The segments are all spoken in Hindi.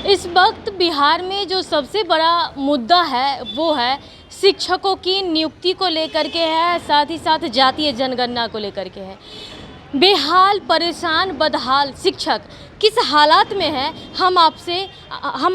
इस वक्त बिहार में जो सबसे बड़ा मुद्दा है वो है शिक्षकों की नियुक्ति को लेकर के है, साथ ही साथ जातीय जनगणना को लेकर के है। बेहाल, परेशान, बदहाल शिक्षक किस हालात में है, हम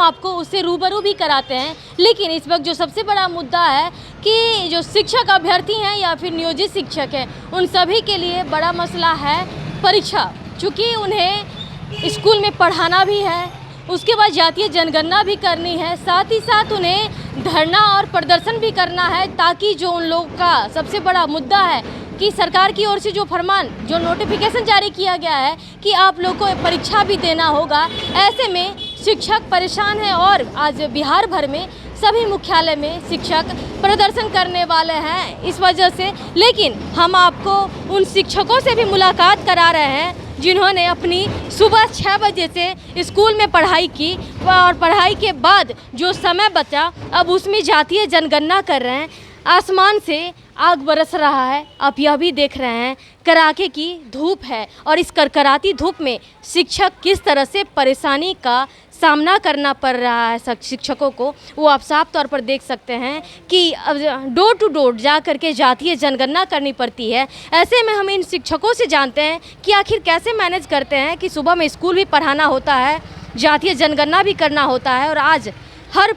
आपको उससे रूबरू भी कराते हैं। लेकिन इस वक्त जो सबसे बड़ा मुद्दा है कि जो शिक्षक अभ्यर्थी हैं या फिर नियोजित शिक्षक हैं, उन सभी के लिए बड़ा मसला है परीक्षा। चूँकि उन्हें स्कूल में पढ़ाना भी है, उसके बाद जातीय जनगणना भी करनी है, साथ ही साथ उन्हें धरना और प्रदर्शन भी करना है, ताकि जो उन लोग का सबसे बड़ा मुद्दा है कि सरकार की ओर से जो फरमान, जो नोटिफिकेशन जारी किया गया है कि आप लोग को परीक्षा भी देना होगा। ऐसे में शिक्षक परेशान हैं और आज बिहार भर में सभी मुख्यालय में शिक्षक प्रदर्शन करने वाले हैं इस वजह से। लेकिन हम आपको उन शिक्षकों से भी मुलाकात करा रहे हैं जिन्होंने अपनी सुबह 6 बजे से स्कूल में पढ़ाई की और पढ़ाई के बाद जो समय बचा अब उसमें जातीय जनगणना कर रहे हैं। आसमान से आग बरस रहा है, आप यह भी देख रहे हैं, कड़ाके की धूप है और इस करकराती धूप में शिक्षक किस तरह से परेशानी का सामना करना पड़ रहा है शिक्षकों को, वो आप साफ तौर पर देख सकते हैं कि डोर टू डोर जा कर के जातीय जनगणना करनी पड़ती है। ऐसे में हम इन शिक्षकों से जानते हैं कि आखिर कैसे मैनेज करते हैं कि सुबह में स्कूल भी पढ़ाना होता है, जातीय जनगणना भी करना होता है और आज हर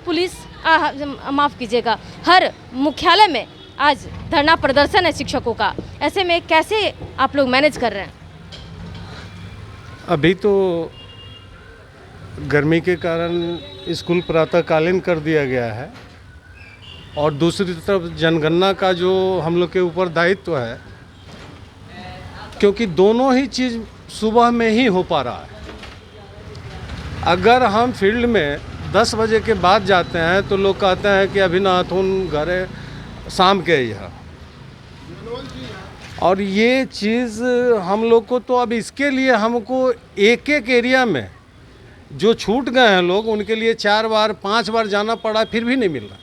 हर मुख्यालय में आज धरना प्रदर्शन है शिक्षकों का। ऐसे में कैसे आप लोग मैनेज कर रहे हैं? अभी तो गर्मी के कारण स्कूल प्रातःकालीन कर दिया गया है और दूसरी तरफ जनगणना का जो हम लोग के ऊपर दायित्व है, क्योंकि दोनों ही चीज़ सुबह में ही हो पा रहा है। अगर हम फील्ड में 10 बजे के बाद जाते हैं तो लोग कहते हैं कि अभी ना तुम घरे शाम के यहाँ, और ये चीज़ हम लोग को तो अब इसके लिए हमको एक एक एरिया में जो छूट गए हैं लोग, उनके लिए 4 बार 5 बार जाना पड़ा, फिर भी नहीं मिल रहा,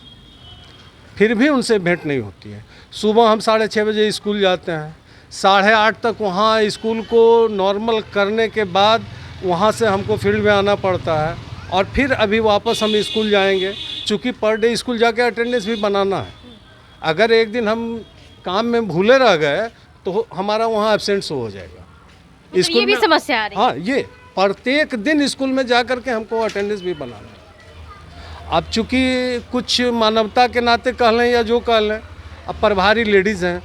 फिर भी उनसे भेंट नहीं होती है। सुबह हम 6:30 बजे स्कूल जाते हैं, 8:30 तक वहाँ स्कूल को नॉर्मल करने के बाद वहाँ से हमको फील्ड में आना पड़ता है और फिर अभी वापस हम स्कूल जाएंगे, चूँकि पर डे स्कूल जाके अटेंडेंस भी बनाना है। अगर एक दिन हम काम में भूले रह गए तो हमारा वहाँ एब्सेंट हो जाएगा। तो ये भी समस्या आ रही है। हाँ, ये प्रत्येक दिन स्कूल में जा कर के हमको अटेंडेंस भी बनाना है। अब चूँकि कुछ मानवता के नाते कह लें या जो कह लें, अब प्रभारी लेडीज़ हैं,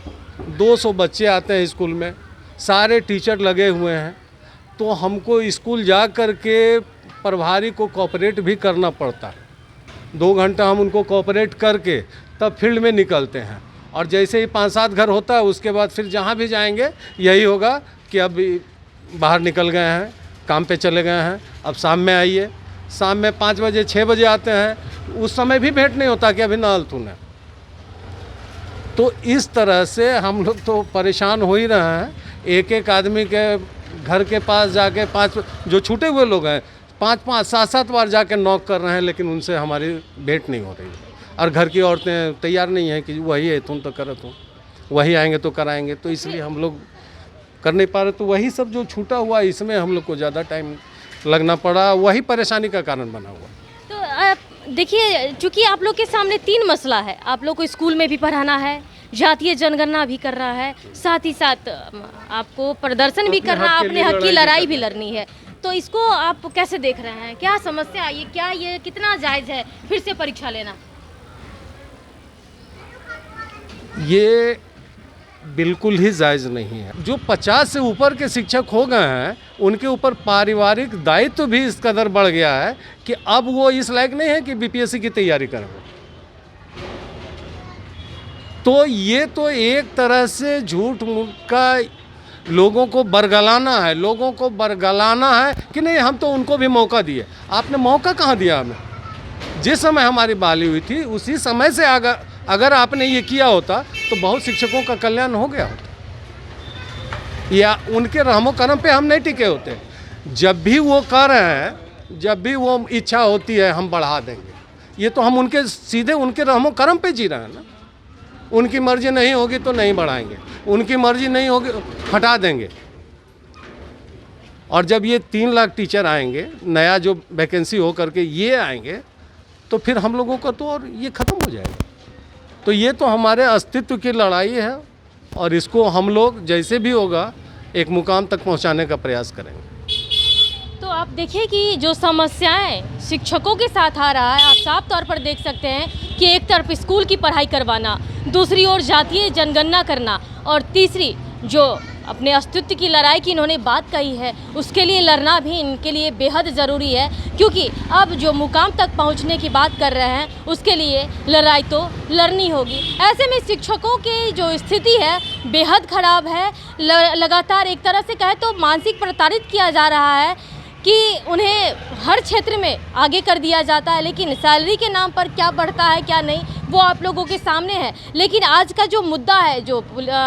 200 बच्चे आते हैं स्कूल में, सारे टीचर लगे हुए हैं, तो हमको स्कूल जा कर के प्रभारी को कोऑपरेट भी करना पड़ता है। 2 घंटा हम उनको कोऑपरेट करके तब फील्ड में निकलते हैं और जैसे ही 5-7 घर होता है उसके बाद फिर जहाँ भी जाएंगे यही होगा कि अब बाहर निकल गए हैं, काम पे चले गए हैं, अब शाम में आइए। शाम में 5 बजे 6 बजे आते हैं, उस समय भी भेंट नहीं होता कि अभी ना तूने। तो इस तरह से हम लोग तो परेशान हो ही रहे हैं। एक एक आदमी के घर के पास जाके 5 जो छूटे हुए लोग हैं 5-5 7-7 बार जाके नॉक कर रहे हैं, लेकिन उनसे हमारी भेंट नहीं हो रही है। और घर की औरतें तैयार नहीं हैं कि वही है तुम तो करो, तुम वही आएंगे तो कराएंगे, तो इसलिए हम लोग कर नहीं पा रहे। तो वही सब जो छूटा हुआ इसमें हम लोग को ज़्यादा टाइम लगना पड़ा, वही परेशानी का कारण बना हुआ। तो देखिए, चूँकि आप लोग के सामने 3 मसला है, आप लोग को स्कूल में भी पढ़ाना है, जातीय जनगणना भी कर रहा है, साथ ही साथ आपको प्रदर्शन भी करना है, अपने हक की लड़ाई भी लड़नी है। तो इसको आप कैसे देख रहे हैं? क्या समस्या आई है? क्या ये कितना जायज़ है फिर से परीक्षा लेना? ये बिल्कुल ही जायज़ नहीं है। जो 50 से ऊपर के शिक्षक हो गए हैं उनके ऊपर पारिवारिक दायित्व भी इस कदर बढ़ गया है कि अब वो इस लायक नहीं है कि बीपीएससी की तैयारी करें। तो ये तो एक तरह से झूठ मूठ का लोगों को बरगलाना है, लोगों को बरगलाना है कि नहीं हम तो उनको भी मौका दिए। आपने मौका कहाँ दिया हमें? जिस समय हमारी बहाली हुई थी उसी समय से अगर आपने ये किया होता तो बहुत शिक्षकों का कल्याण हो गया होता, या उनके रहमो करम पे हम नहीं टिके होते। जब भी वो कर रहे हैं, जब भी वो इच्छा होती है हम बढ़ा देंगे, ये तो हम उनके सीधे उनके रहमो करम पे जी रहे हैं ना। उनकी मर्जी नहीं होगी तो नहीं बढ़ाएंगे, उनकी मर्जी नहीं होगी हटा देंगे। और जब ये 3 लाख टीचर आएंगे, नया जो वैकेंसी हो करके ये आएंगे, तो फिर हम लोगों का तो और ये ख़त्म हो जाएगा। तो ये तो हमारे अस्तित्व की लड़ाई है और इसको हम लोग जैसे भी होगा एक मुकाम तक पहुंचाने का प्रयास करेंगे। तो आप देखिए कि जो समस्याएं शिक्षकों के साथ आ रहा है, आप साफ तौर पर देख सकते हैं कि एक तरफ स्कूल की पढ़ाई करवाना, दूसरी ओर जातीय जनगणना करना और तीसरी जो अपने अस्तित्व की लड़ाई की इन्होंने बात कही है, उसके लिए लड़ना भी इनके लिए बेहद ज़रूरी है, क्योंकि अब जो मुकाम तक पहुंचने की बात कर रहे हैं उसके लिए लड़ाई तो लड़नी होगी। ऐसे में शिक्षकों की जो स्थिति है बेहद ख़राब है। लगातार एक तरह से कहे तो मानसिक प्रताड़ित किया जा रहा है कि उन्हें हर क्षेत्र में आगे कर दिया जाता है, लेकिन सैलरी के नाम पर क्या बढ़ता है क्या नहीं वो आप लोगों के सामने है। लेकिन आज का जो मुद्दा है, जो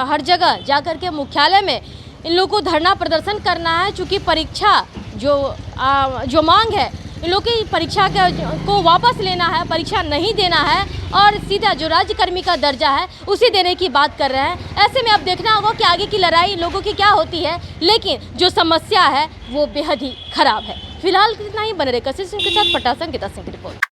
हर जगह जा कर के मुख्यालय में इन लोगों को धरना प्रदर्शन करना है, चूँकि परीक्षा जो मांग है इन लोगों की परीक्षा को वापस लेना है, परीक्षा नहीं देना है और सीधा जो राज्यकर्मी का दर्जा है उसे देने की बात कर रहे हैं। ऐसे में अब देखना होगा कि आगे की लड़ाई लोगों की क्या होती है, लेकिन जो समस्या है वो बेहद ही खराब है। फिलहाल इतना ही। बने रहे कशिश सिंह के साथ, पटासन अंकिता सिंह की रिपोर्ट।